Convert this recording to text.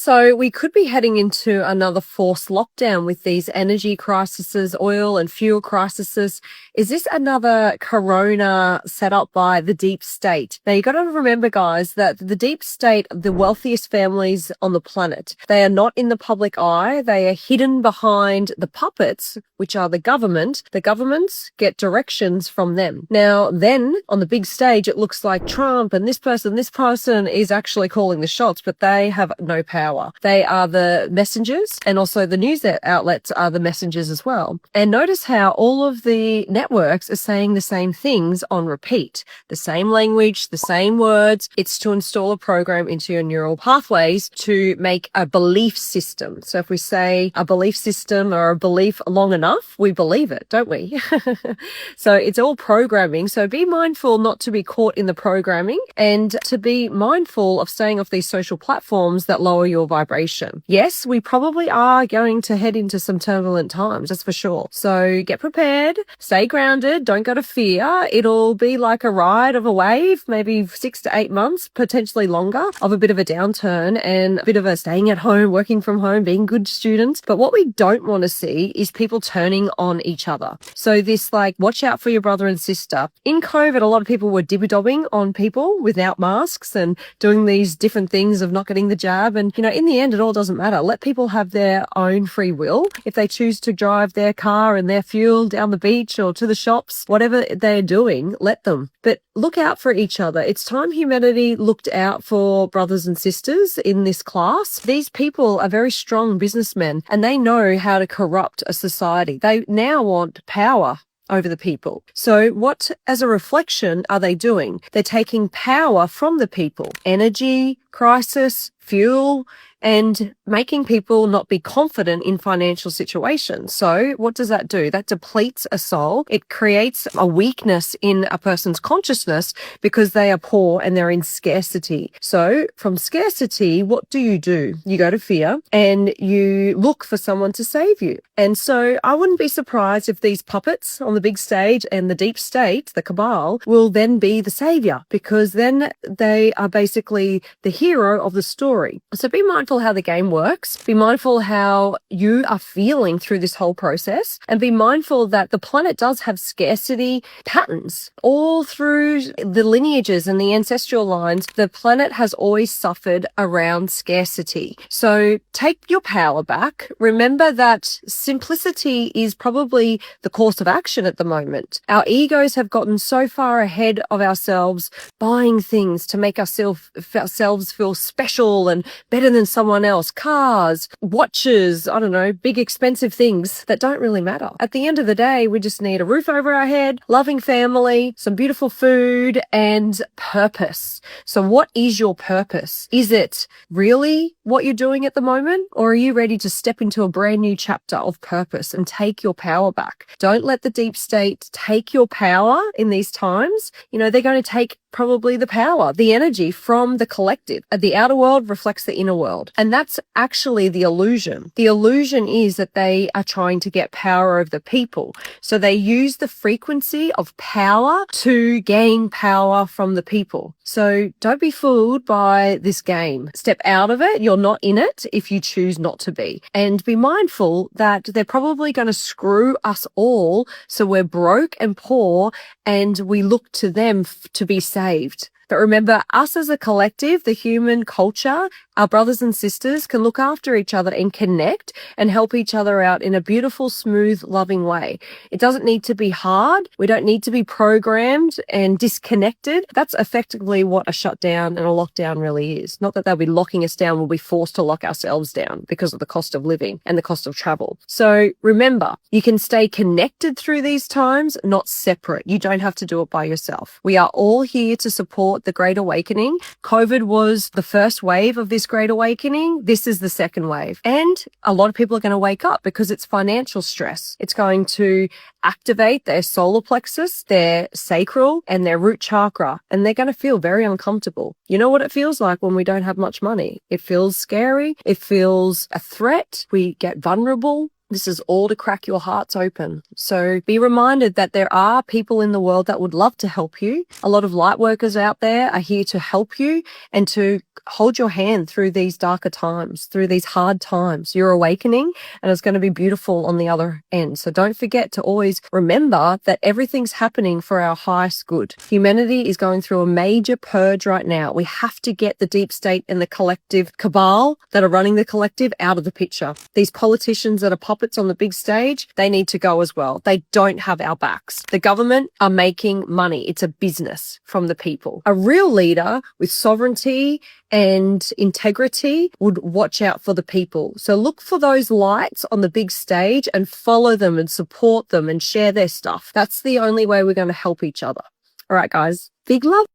So we could be heading into another forced lockdown with these energy crises, oil and fuel crises. Is this another corona set up by the deep state? Now you got to remember, guys, that the deep state, the wealthiest families on the planet, they are not in the public eye. They are hidden behind the puppets, which are the government. The governments get directions from them. Now then on the big stage, it looks like Trump and this person is actually calling the shots, but they have no power. They are the messengers, and also the news outlets are the messengers as well. And notice how all of the networks are saying the same things on repeat, the same language, the same words. It's to install a program into your neural pathways to make a belief system. So if we say a belief system or a belief long enough, we believe it, don't we? So it's all programming. So be mindful not to be caught in the programming, and to be mindful of staying off these social platforms that lower your vibration. Yes, we probably are going to head into some turbulent times, that's for sure. So get prepared, stay grounded, don't go to fear. It'll be like a ride of a wave, maybe 6 to 8 months, potentially longer, of a bit of a downturn and a bit of a staying at home, working from home, being good students. But what we don't want to see is people turning on each other. So this watch out for your brother and sister. In COVID, a lot of people were dibby-dobbing on people without masks and doing these different things of not getting the jab. And, in the end, it all doesn't matter. Let people have their own free will. If they choose to drive their car and their fuel down the beach or to the shops, whatever they're doing, let them. But look out for each other. It's time humanity looked out for brothers and sisters in this class. These people are very strong businessmen, and they know how to corrupt a society. They now want power over the people. So what, as a reflection, are they doing? They're taking power from the people. Energy crisis, fuel, and making people not be confident in financial situations. So what does that do? That depletes a soul. It creates a weakness in a person's consciousness because they are poor and they're in scarcity. So from scarcity, what do? You go to fear and you look for someone to save you. And so I wouldn't be surprised if these puppets on the big stage and the deep state, the cabal, will then be the savior, because then they are basically the hero of the story. So be mindful how the game works. Be mindful how you are feeling through this whole process, and be mindful that the planet does have scarcity patterns all through the lineages and the ancestral lines. The planet has always suffered around scarcity. So take your power back. Remember that simplicity is probably the course of action at the moment. Our egos have gotten so far ahead of ourselves, buying things to make ourselves feel special and better than someone else. Cars, watches, I don't know, big expensive things that don't really matter. At the end of the day, we just need a roof over our head, loving family, some beautiful food, and purpose. So what is your purpose? Is it really what you're doing at the moment? Or are you ready to step into a brand new chapter of purpose and take your power back? Don't let the deep state take your power in these times. They're going to take probably the power, the energy from the collective. The outer world reflects the inner world. And that's actually the illusion. The illusion is that they are trying to get power over the people. So they use the frequency of power to gain power from the people. So don't be fooled by this game. Step out of it. You're not in it if you choose not to be. And be mindful that they're probably going to screw us all, so we're broke and poor, and we look to them to be saved. But remember, us as a collective, the human culture, our brothers and sisters can look after each other and connect and help each other out in a beautiful, smooth, loving way. It doesn't need to be hard. We don't need to be programmed and disconnected. That's effectively what a shutdown and a lockdown really is. Not that they'll be locking us down. We'll be forced to lock ourselves down because of the cost of living and the cost of travel. So remember, you can stay connected through these times, not separate. You don't have to do it by yourself. We are all here to support the Great Awakening. COVID was the first wave of this Great Awakening. This is the second wave. And a lot of people are going to wake up because it's financial stress. It's going to activate their solar plexus, their sacral, and their root chakra. And they're going to feel very uncomfortable. You know what it feels like when we don't have much money? It feels scary. It feels a threat. We get vulnerable. This is all to crack your hearts open. So be reminded that there are people in the world that would love to help you. A lot of light workers out there are here to help you and to hold your hand through these darker times, through these hard times. You're awakening and it's going to be beautiful on the other end. So don't forget to always remember that everything's happening for our highest good. Humanity is going through a major purge right now. We have to get the deep state and the collective cabal that are running the collective out of the picture. These politicians that are puppets on the big stage, they need to go as well. They don't have our backs. The government are making money. It's a business from the people. A real leader with sovereignty and integrity would watch out for the people. So look for those lights on the big stage and follow them and support them and share their stuff. That's the only way we're going to help each other. All right, guys. Big love.